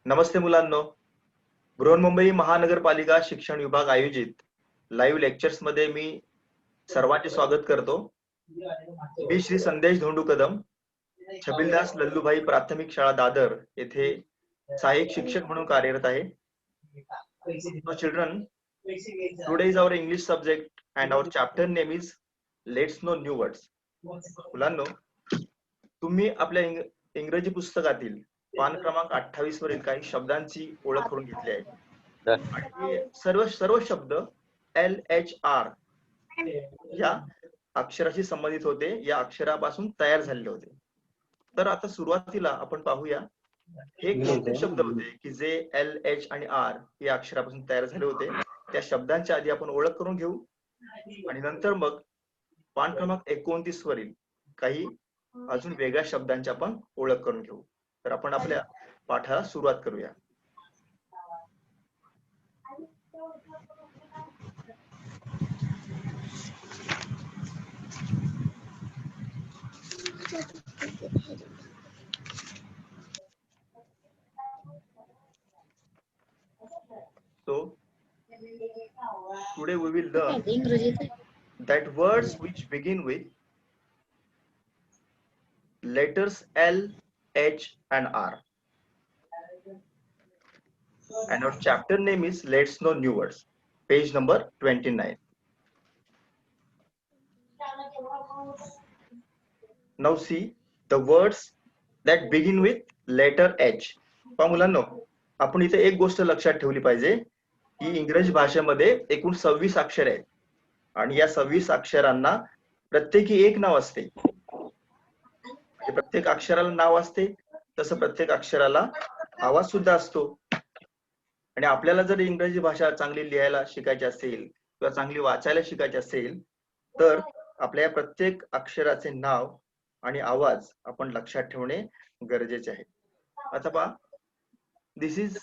नमस्ते मुलांनो. बृहन्मुंबई महानगरपालिका शिक्षण विभाग आयोजित लाईव्ह लेक्चर्स मध्ये मी सर्वांचे स्वागत करतो. मी श्री संदेश धोंडू कदम, छबिलदास लल्लूभाई प्राथमिक शाळा दादर येथे सहाय्यक शिक्षक म्हणून कार्यरत आहे. So children, today is our English subject and our chapter name is Let's Know New Words. मुलांनो, तुम्ही आपल्या इंग्रजी पुस्तकातील पान क्रमांक 28 वरील काही शब्दांची ओळख करून घेतली आहे. आणि सर्व शब्द LHR या अक्षराशी संबंधित होते, या अक्षरापासून तयार झालेले होते. तर आता सुरुवातीला आपण पाहूया हे कोणते शब्द होते की जे LH आणि R या अक्षरापासून तयार झाले होते. त्या शब्दांच्या आधी आपण ओळख करून घेऊ आणि नंतर मग पान क्रमांक 29 वरील काही अजून वेगळ्या शब्दांची आपण ओळख करून घेऊ. तर आपण आपल्या पाठाला सुरुवात करूया. So today we will learn that words which begin with letters L, H and R. And our chapter name is Let's Know New Words. Page number 29. Now see the words that begin with letter H. पहा मुलांनो, आपण इथे एक गोष्ट लक्षात ठेवली पाहिजे की इंग्रजी भाषेमध्ये एकूण 26 अक्षरे आहेत आणि या 26 अक्षरांना प्रत्येकी एक नाव असते. प्रत्येक अक्षराला नाव असते, तसं प्रत्येक अक्षराला आवाज सुद्धा असतो. आणि आपल्याला जर इंग्रजी भाषा चांगली लिहायला शिकायची असेल किंवा चांगली वाचायला शिकायची असेल तर आपल्या प्रत्येक अक्षराचे नाव आणि आवाज आपण लक्षात ठेवणे गरजेचे आहे. आता पहा, दिस इज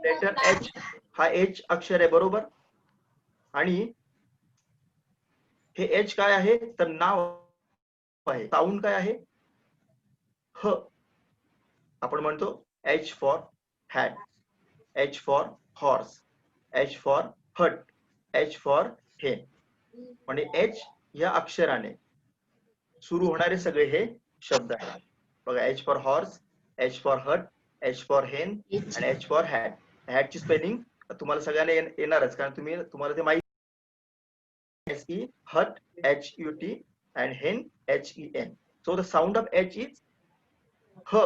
लेटर H. हा H अक्षर आहे, बरोबर. आणि हे H काय आहे तर नाव आहे. साऊंड काय आहे? ह. आपण म्हणतो H for hat, H for horse, H for hut, H for hen. म्हणजे H या अक्षराने सुरू होणारे सगळे हे शब्द आहेत. बघा, H for horse, H for hut, H for hen आणि H फॉर हॅट. हॅटची स्पेलिंग तुम्हाला सगळ्यांना येणारच, कारण तुम्हाला ते माहिती आहे. Hut HUT and hen HEN. So the sound of H is ह.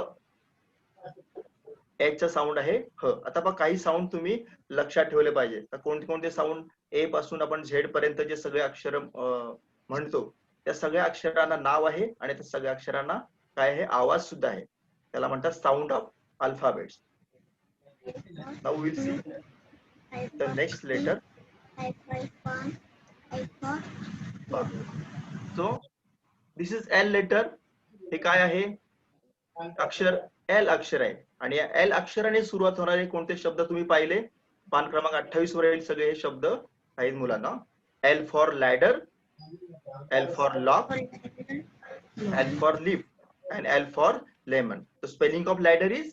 H चा साऊंड आहे ह. आता पहा, काही साऊंड तुम्ही लक्षात ठेवले पाहिजे. तर कोणते कोणते साऊंड A पासून आपण Z पर्यंत जे सगळे अक्षर म्हणतो त्या सगळ्या अक्षरांना नाव आहे आणि त्या सगळ्या अक्षरांना काय आहे, आवाज सुद्धा आहे. त्याला म्हणतात sound of alphabets. Now we'll see the next letter. So this is L letter. हे काय आहे? अक्षर L अक्षर आहे. आणि या L अक्षराने सुरुवात होणारे कोणते शब्द तुम्ही पाहिले? पान क्रमांक 28 वरील सगळे हे शब्द आहेत मुलांना. L for ladder, L for lock, L for leaf and L for lemon. The spelling of ladder is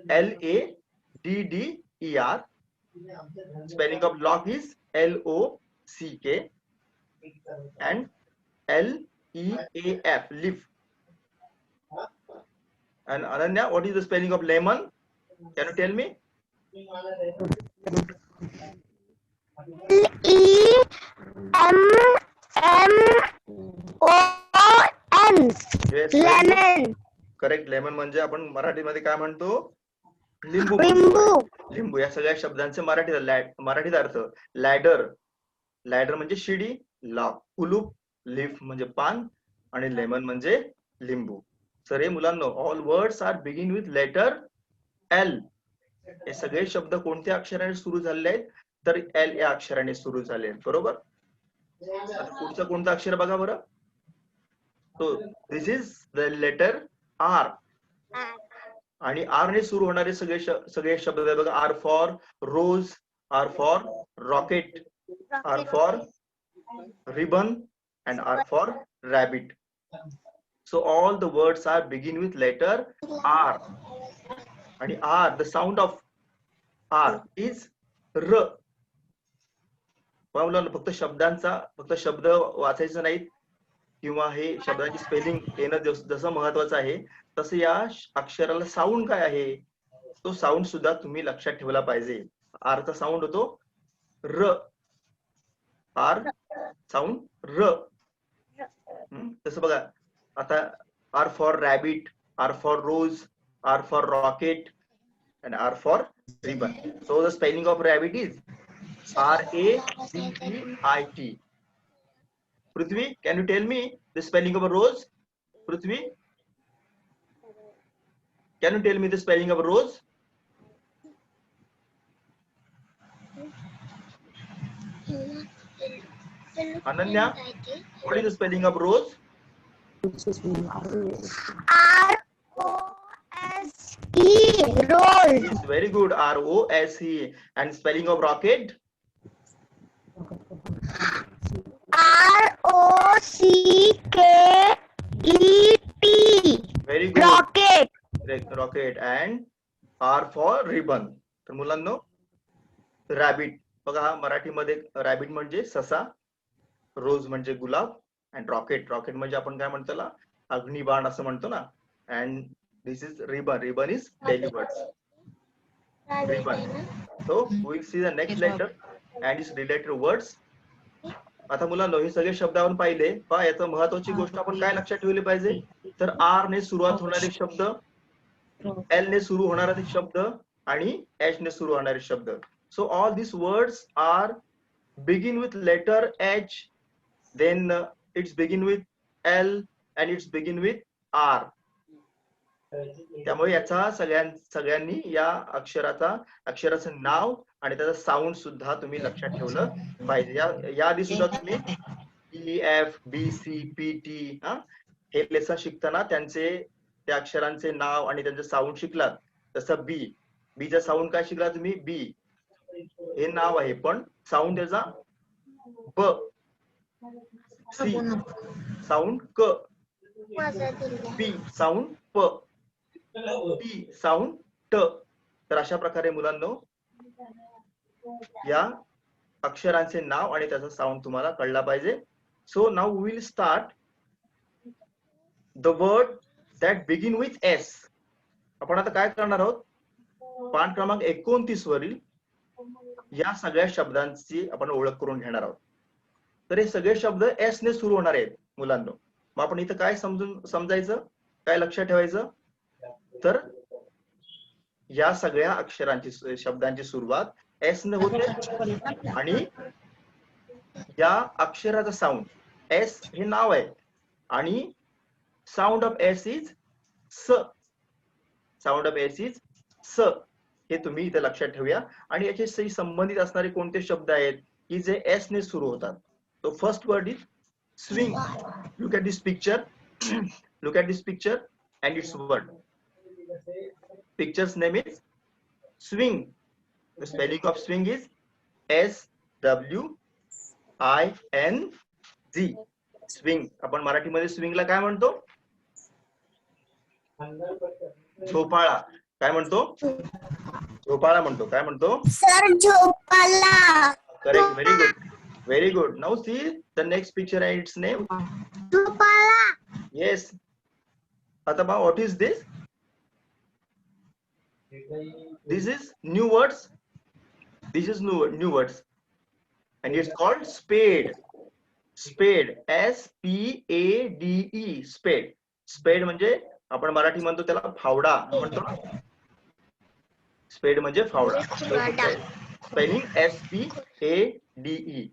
LADDER. Spelling of lock is LOCK and LEAF, leaf. And Ananya, what is the spelling of lemon? Can you tell me? LEMON. Yes, lemon. Correct. lemon म्हणजे आपण मराठीमध्ये काय म्हणतो? लिंबू. लिंबू. या सगळ्या शब्दांचे मराठीत अर्थ. लॅडर, लॅडर म्हणजे शिडी, लॉक कुलूप, लीफ म्हणजे पान आणि लेमन म्हणजे लिंबू. सर हे मुलांनो, all words are begin with letter L. हे सगळे शब्द कोणत्या अक्षराने सुरू झालेले आहेत तर L या अक्षराने सुरू झाले आहेत, बरोबर. पुढचं कोणतं अक्षर बघा बरं. So this is the letter R. आणि R ने सुरू होणारे सगळे शब्द बघा. R for rose, R for rocket, R for ribbon and R for rabbit. So all the words are begin with letter R. आणि R, the sound of R is र. मुलांना फक्त शब्द वाचायचं नाहीत किंवा हे शब्दाची स्पेलिंग येणं जसं महत्वाचं आहे, तसं या अक्षराला साऊंड काय आहे तो साऊंड सुद्धा तुम्ही लक्षात ठेवला पाहिजे. आरचा साऊंड होतो र. आर साऊंड र. तसं बघा आता R for rabbit, R for rose, R for rocket and R for ribbon. So the spelling of rabbit is R-A-B-B-I-T. Prithvi, can you tell me the spelling of a rose? Prithvi, can you tell me the spelling of a rose? Ananya, what is the spelling of rose? R-O-S-E, rose. It's very good. R-O-S-E. And spelling of rocket? R-O-C-K-E-T. Very good. Rocket. Rocket. And R for ribbon. तर मुलांनो rabbit बघा, हा मराठीमध्ये rabbit म्हणजे ससा, रोज म्हणजे गुलाब, and rocket म्हणजे आपण काय म्हणतो त्याला, अग्निबाण असं म्हणतो ना. And this is ribbon. Ribbon is daily words. Ribbon. So we see the next letter and it's related words. आता मुलांनो हे सगळे शब्द आपण पाहिले पहा, याचं महत्वाची गोष्ट आपण काय लक्षात ठेवली पाहिजे, तर आर ने सुरुवात होणारे शब्द, एल ने सुरू होणारे शब्द आणि एच ने सुरू होणारे शब्द. So all this words are begin with letter H, then it's begin with L and it's begin with R. त्यामुळे याचा सगळ्यांनी या अक्षराचं नाव आणि त्याचा साऊंड सुद्धा तुम्ही लक्षात ठेवलं पाहिजे. या आधी सुद्धा तुम्ही EFBCPT हे लेसन शिकताना त्या अक्षरांचे नाव आणि त्यांचं साऊंड शिकलात. तसं बीचा साऊंड काय शिकला तुम्ही, बी हे नाव आहे पण साऊंड त्याचा ब. सी साऊंड क, पी साऊंड प, टी साऊंड ट. तर अशा प्रकारे मुलांनो या अक्षरांचे नाव आणि त्याचा साऊंड तुम्हाला कळला पाहिजे. So now we will start the word that begin with S. आपण आता काय करणार आहोत, पान क्रमांक 29 वरील या सगळ्या शब्दांची आपण ओळख करून घेणार आहोत. तर हे सगळे शब्द एस ने सुरू होणार आहेत मुलांनो. मग आपण इथं काय समजायचं, काय लक्षात ठेवायचं, तर या सगळ्या अक्षरांची शब्दांची सुरुवात एस ने होते आणि या अक्षराचा साऊंड, एस हे नाव आहे आणि साऊंड ऑफ एस इज स. साऊंड ऑफ एस इज स. हे तुम्ही इथे लक्षात ठेवूया. आणि याच्याशी संबंधित असणारे कोणते शब्द आहेत की जे एस ने सुरू होतात. तो first word is swing. Look at this picture. Look at this picture and it's word. Pictures name is swing. The spelling of swing is SWING. Swing. आपण मराठीमध्ये स्विंगला काय म्हणतो, झोपाळा. काय म्हणतो, झोपाळा म्हणतो. काय म्हणतो सर, झोपाळा. Correct. Very good. Very good. Now see the next picture and its name झोपाळा. येस. आता बघा, what is this. This is new words. This is new words, and it's called spade. Spade. SPADE. Spade. Spade म्हणजे आपण मराठी म्हणतो त्याला फावडा म्हणतो ना. स्पेड म्हणजे फावडा. Spelling SPADE.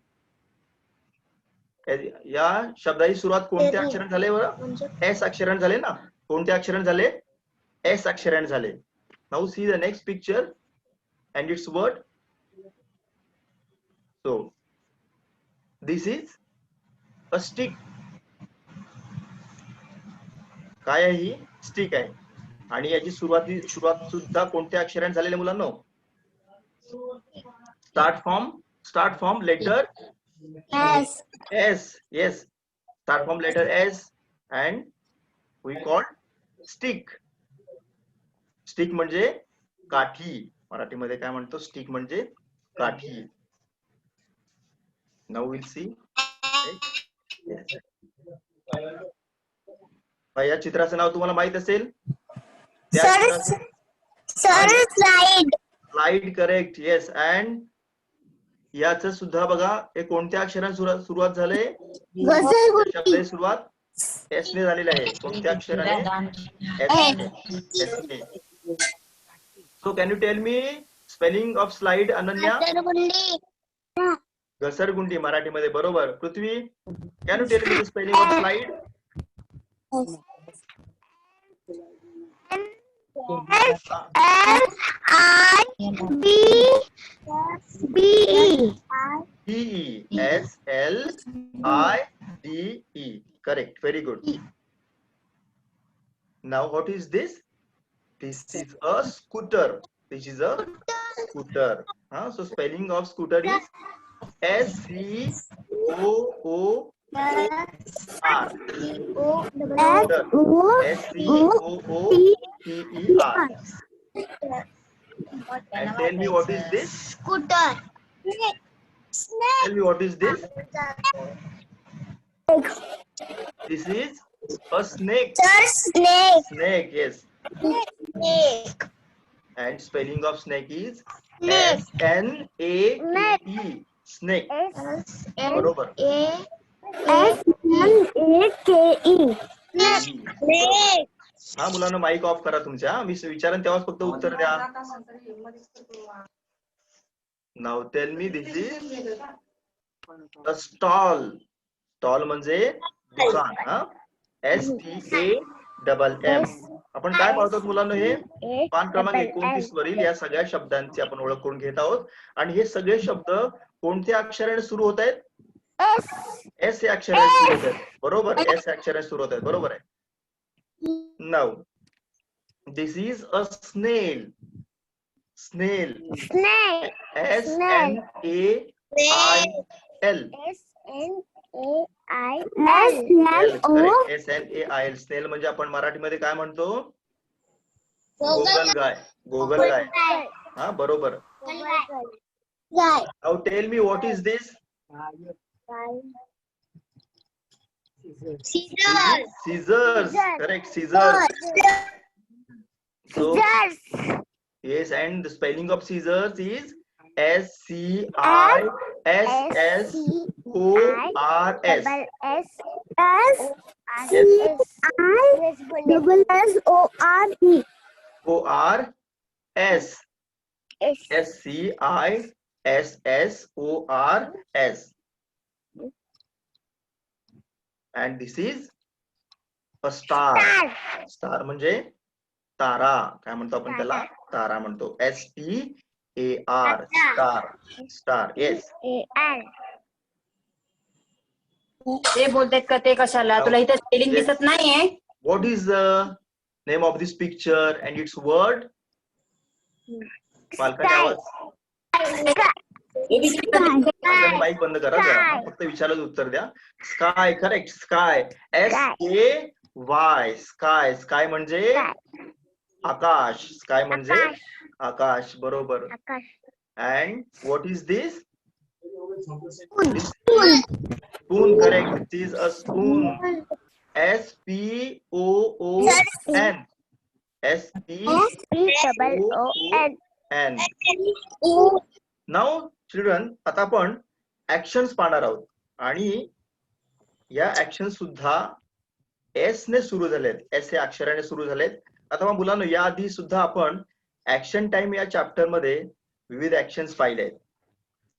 या शब्दाची सुरुवात कोणत्या अक्षराने झाले बरं, एस अक्षराने झाले ना. कोणत्या अक्षराने झाले, एस अक्षराने झाले. Now see the next picture and its word. So this is a stick. काय आहे ही, स्टिक आहे. आणि याची सुरुवात सुद्धा कोणत्या अक्षराने झालेल्या मुलांनो, start from letter S. Yes, start from letter S and we call stick. Stick म्हणजे काठी. मराठीमध्ये काय म्हणतो? स्टिक म्हणजे काठी. Now will see. या चित्राचं नाव तुम्हाला माहित असेल. त्या सर चित्राचं sir slide. Slide, correct. Yes. And याच सुद्धा बघा, हे कोणत्या अक्षराने सुरुवात झालंय? शब्द सुरुवात एस ने झालेला आहे. कोणत्या अक्षराने? एस ने. एस ने. So can you tell me spelling of slide, Ananya? घसरगुंडी मराठीमध्ये, बरोबर. Prithvi, can you tell me the spelling of slide? SLIDE. Correct. Very good. Now what is this? This is a scooter. This is a scooter. So spelling of scooter is SCOOTR. SCOOTER. And tell me what is this? Scooter. Tell me what is this? This is a snake. Sir, snake. Snake, yes. Snake. And spelling of snake is Snake. SNAKE. Snake. बरोबर. SNAKE. Snake. हा, मुलांना mic of करा तुमच्या. मी विचारेन तेव्हाच फक्त उत्तर द्या. Now tell me, this is a stall. Stall म्हणजे दुकान. STAMM. आपण काय पाहतो मुलांना? हे पान क्रमांक 29 वरील या सगळ्या शब्दांची आपण ओळख करून घेत आहोत. आणि हे सगळे शब्द कोणत्या अक्षराने सुरू होत आहेत? एस या अक्षराने सुरू होत आहेत. बरोबर. एस या अक्षराने सुरू होत आहेत. बरोबर आहे. Now this is a snail. Snail. Snake. SNAIL. SNAIL. स्नेल म्हणजे आपण मराठीमध्ये काय म्हणतो? गोगलगाय. गोगलगाय. हा, बरोबर. Now tell me what is this? Scissors. Correct. Scissors. So yes, and the spelling of scissors is SCISSORS. ORS. SCISSORS. And this is a star. Star म्हणजे तारा. काय म्हणतो आपण त्याला? तारा म्हणतो. STAR. Star. Star. Yes. ते बोलतात का ते कशाला? तुला इथे स्पेलिंग दिसत नाहीये? What is the name of this picture and its word? पालकांनी आवाज. माईक बंद करा जरा. फक्त विचारायचं उत्तर द्या. Sky. Correct. Sky. SKY. Sky. Sky म्हणजे आकाश. स्काय म्हणजे आकाश. बरोबर. And what is this? Spoon. Correct. It is a spoon. SPOON. SPOON. Now children, आता आपण ऍक्शन्स पाहणार आहोत. आणि या ऍक्शन सुद्धा एस ने सुरू झालेत. एस या अक्षराने सुरू झालेत. आता मग मुलांनो, या आधी सुद्धा आपण ऍक्शन टाइम या चॅप्टर मध्ये विविध ऍक्शन्स पाहिले आहेत.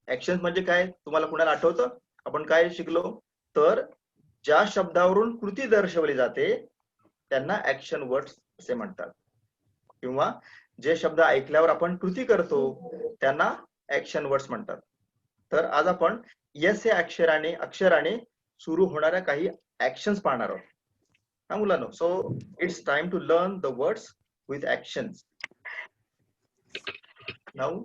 ऍक्शन्स म्हणजे काय तुम्हाला कुणाला आठवतं? आपण काय शिकलो? तर ज्या शब्दावरून कृती दर्शवली जाते त्यांना ऍक्शन वर्ड्स असे म्हणतात. किंवा जे शब्द ऐकल्यावर आपण कृती करतो त्यांना ऍक्शन वर्ड्स म्हणतात. तर आज आपण यस या अक्षराने सुरू होणाऱ्या काही ऍक्शन्स पाहणार आहोत. हा मुलांनो, so it's time to learn the words with actions. Now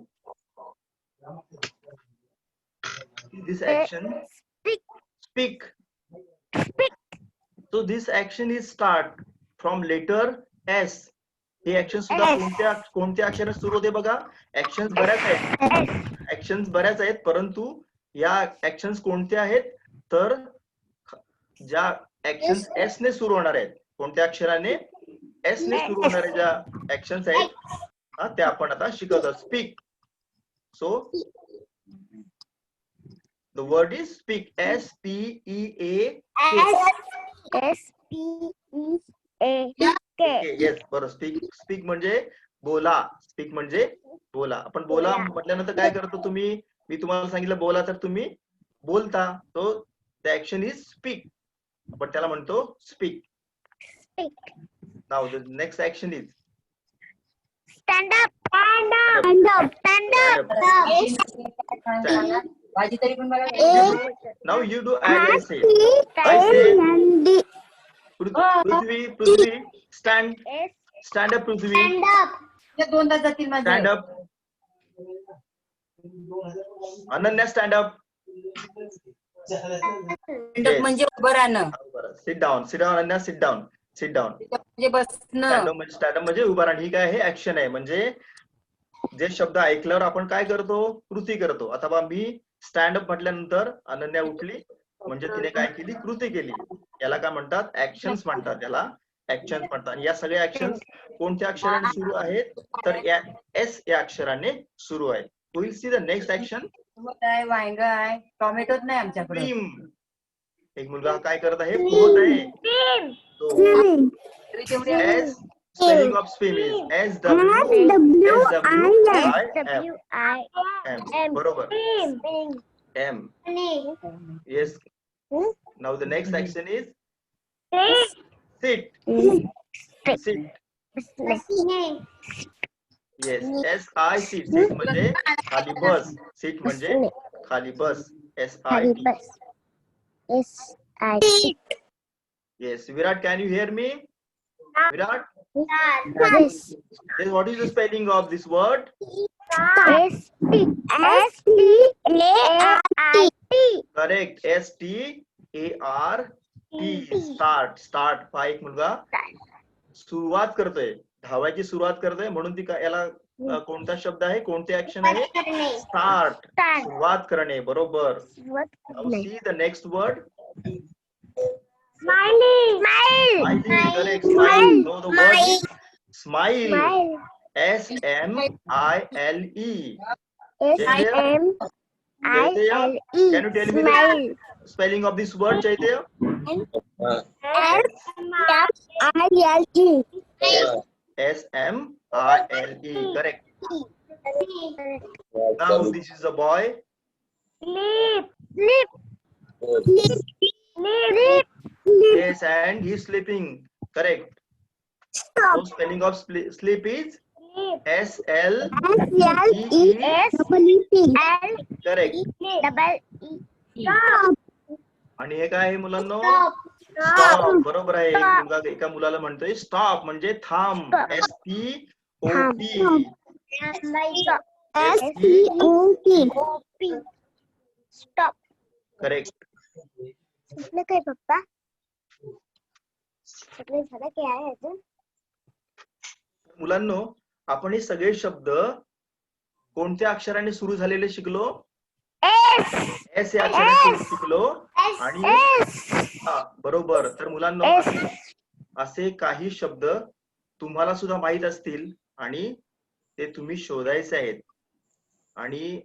this action, speak. So this action is start from letter S. हे ऍक्शन सुद्धा कोणत्या अक्षराने सुरू होते बघा. ऍक्शन्स बऱ्याच आहेत, परंतु या ऍक्शन्स कोणत्या आहेत तर ज्या ऍक्शन्स एस ने सुरू होणार आहेत, कोणत्या अक्षराने एस ने सुरू होणाऱ्या ज्या ऍक्शन्स आहेत त्या आपण आता शिकत आहोत. Speak. So the word is speak. SPEAK. Yes, बरोबर. स्पीक म्हणजे बोला. स्पीक म्हणजे बोला. आपण बोला म्हटल्यानंतर काय करतो तुम्ही, मी तुम्हाला सांगितलं बोला तर तुम्ही बोलता. तो द ऍक्शन इज स्पीक, आपण त्याला म्हणतो speak. Now the next action is Stand up. भाजी तरी पण मला now you do as I say Prithvi stand up. Prithvi दोनदा जातील माझे. Stand up. Ananya stand up. म्हणजे उभं राहणं. Sit down. Ananya sit down. म्हणजे बसणं. स्टँड अप म्हणजे उभा राहणं. ही काय आहे ऍक्शन आहे. म्हणजे जे शब्द ऐकल्यावर आपण काय करतो, कृती करतो. आता मी स्टँड अप म्हटल्यानंतर अनन्या उठली म्हणजे तिने काय केली, कृती केली. याला काय म्हणतात, ऍक्शन्स म्हणतात. या सगळ्या ऍक्शन्स कोणत्या अक्षराने सुरू आहेत तर एस या अक्षराने सुरू आहे. Will see the next action. वांग आहे, टोमॅटोच नाही आमच्याकडे. स्विम. एक मुलगा काय करत आहे, पोहत आहे. S spelling of swim is SWIM. बरोबर. M. Yes. Now the next action is sit. Yes. SIT. Sit म्हणजे खाली बस. Sit म्हणजे खाली बस. SIT. Yes. Virat, can you hear me? Virat? Yes. What is the spelling of this word? Correct. START. Start. पहा एक मुलगा सुरुवात करतोय, धावायची सुरुवात करतोय, म्हणून ती याला कोणता शब्द आहे, कोणते ऍक्शन आहे, स्टार्ट. सुरुवात करणे. बरोबर. C the next word. Smile. Correct. Smile. No, the word is smile. SMILE. Can you tell me the spelling of this word, Chaitya? SMILE. Correct. Now this is a boy. Yes, and he's sleeping. Correct. So spelling of sleep is SLEE. Correct. आणि हे काय आहे मुलांनो, stop. बरोबर आहे. एका मुलाला म्हणतोय स्टॉप म्हणजे थांब. STOP. Stop. करेक्ट. काय पप्पा सगळे झालं काय आहे अजून. मुलांनो, आपण हे सगळे शब्द कोणत्या अक्षराने सुरू झालेले शिकलो, एस या अक्षराने शिकलो. आणि बरोबर. तर मुलांनो, असे काही शब्द तुम्हाला सुद्धा माहित असतील आणि ते तुम्ही शोधायचे आहेत. आणि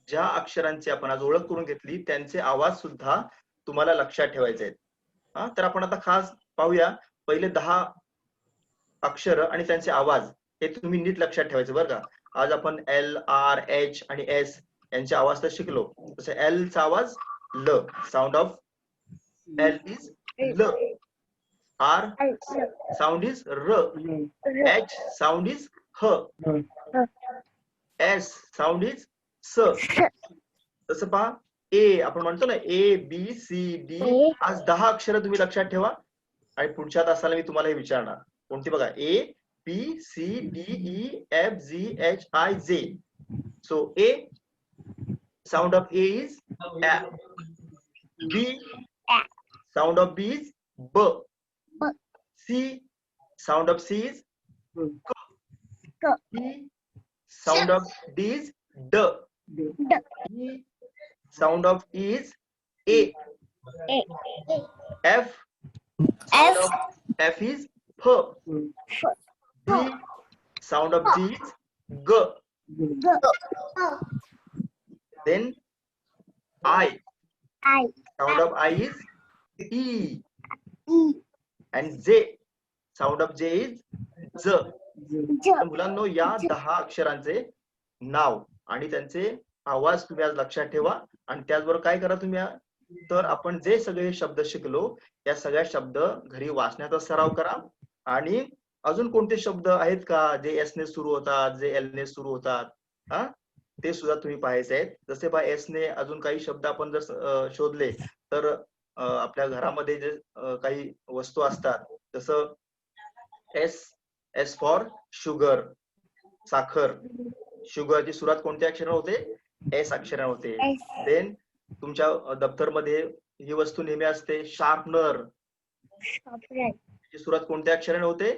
ज्या अक्षरांची आपण आज ओळख करून घेतली त्यांचे आवाज सुद्धा तुम्हाला लक्षात ठेवायचे आहेत. तर आपण आता खास पाहूया पहिले 10 अक्षर आणि त्यांचे आवाज. हे तुम्ही नीट लक्षात ठेवायचे बरं का. आज आपण L, R, H आणि S यांचे आवाज तर शिकलो. जसं L चा आवाज ल, साऊंड ऑफ L इज ल. R साऊंड इज र. H साऊंड इज ह. S साऊंड इज स. तसं पहा ए, आपण म्हणतो ना ABCD. आज 10 अक्षर तुम्ही लक्षात ठेवा आणि पुढच्या तासाला मी तुम्हाला हे विचारणार. कोणती बघा, ABCDEFGHIJ. So A sound of A is A. B sound of B is B. C sound of C is Sound of D is D. Sound of E is A. F. Sound of F is F. G. Sound of G is G. Then I. Sound of I is E. And J. Sound of J is Z. तर मुलांनो या 10 अक्षरांचे नाव आणि त्यांचे आवाज तुम्ही आज लक्षात ठेवा. आणि त्याचबरोबर काय करा तुम्ही, तर आपण जे सगळे शब्द शिकलो त्या सगळ्या शब्द घरी वाचण्याचा सराव करा. आणि अजून कोणते शब्द आहेत का जे एस ने सुरू होतात, जे एल ने सुरू होतात, ते सुद्धा तुम्ही पाहायचे आहेत. जसे बा एस ने अजून काही शब्द आपण जर शोधले तर आपल्या घरामध्ये जे काही वस्तू असतात, जसं एस फॉर शुगर, साखर. शुगरची सुरुवात कोणत्या अक्षराने होते? एस अक्षराने होते. देन तुमच्या दप्तरमध्ये ही वस्तू नेहमी असते, शार्पनर. सुरुवात कोणत्या अक्षराने होते?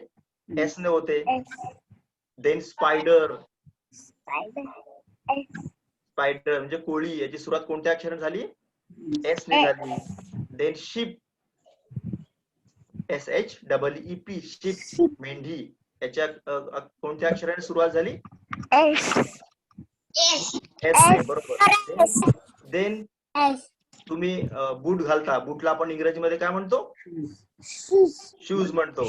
एस ने होते. Then spider. स्पायडर म्हणजे कोळी, याची सुरुवात कोणत्या अक्षराने झाली? एस ने झाली. देन शिप, SHEEP, शिप, मेंढी, याच्या कोणत्या अक्षराने सुरुवात झाली? एस ने, बरोबर. देन तुम्ही बूट घालता, बूटला आपण इंग्रजीमध्ये काय म्हणतो? शूज म्हणतो.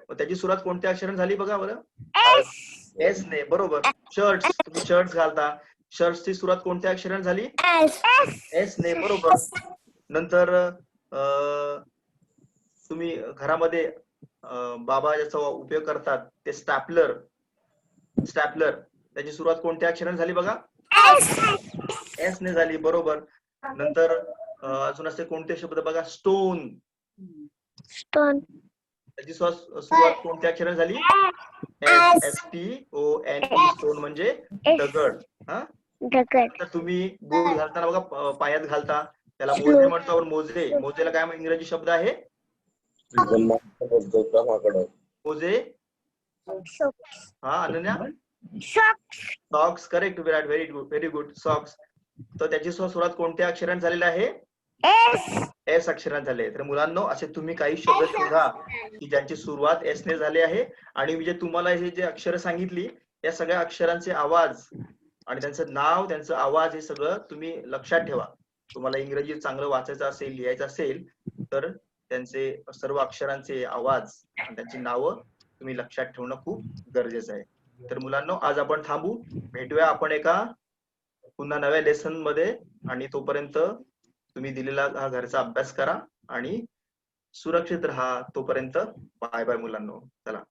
त्याची सुरुवात कोणत्या अक्षराने झाली बघा बरं? एस ने, बरोबर. शर्ट्स, तुम्ही शर्ट्स घालता, शर्ट्सची सुरुवात कोणत्या अक्षराने झाली? एस ने, बरोबर. नंतर तुम्ही घरामध्ये बाबा ज्याचा उपयोग करतात ते स्टॅपलर, त्याची सुरुवात कोणत्या अक्षराने झाली बघा? एस ने झाली, बरोबर. नंतर अजून असे कोणते शब्द बघा? स्टोन, त्याची सुरुवात कोणत्या अक्षराने झाली? STONE, स्टोन म्हणजे दगड. तर तुम्ही बूट घालताना बघा पायात घालता, त्याला मोजे म्हणतो आपण. मोजेला काय इंग्रजी शब्द आहे? मोजे. अनन्या? सॉक्स, करेक्ट विराट, व्हेरी गुड. सॉक्स. तर त्याची सुरुवात कोणत्या अक्षराने झालेली आहे? एस अक्षराने झाले. तर मुलांनो असे तुम्ही काही शब्द शोधा की ज्यांची सुरुवात एस ने झाली आहे. आणि मी जे तुम्हाला हे जे अक्षर सांगितली या सगळ्या अक्षरांचे आवाज आणि त्यांचं नाव, त्यांचं आवाज हे सगळं तुम्ही लक्षात ठेवा. तुम्हाला इंग्रजी चांगलं वाचायचं असेल, लिहायचं असेल तर त्यांचे सर्व अक्षरांचे आवाज आणि त्यांची नावं तुम्ही लक्षात ठेवणं खूप गरजेचं आहे. तर मुलांनो आज आपण थांबू, भेटूया आपण एका पुन्हा नव्या लेसन मध्ये. आणि तोपर्यंत तुम्ही दिलेला हा घरचा अभ्यास करा आणि सुरक्षित राहा. तोपर्यंत बाय बाय मुलांनो. चला.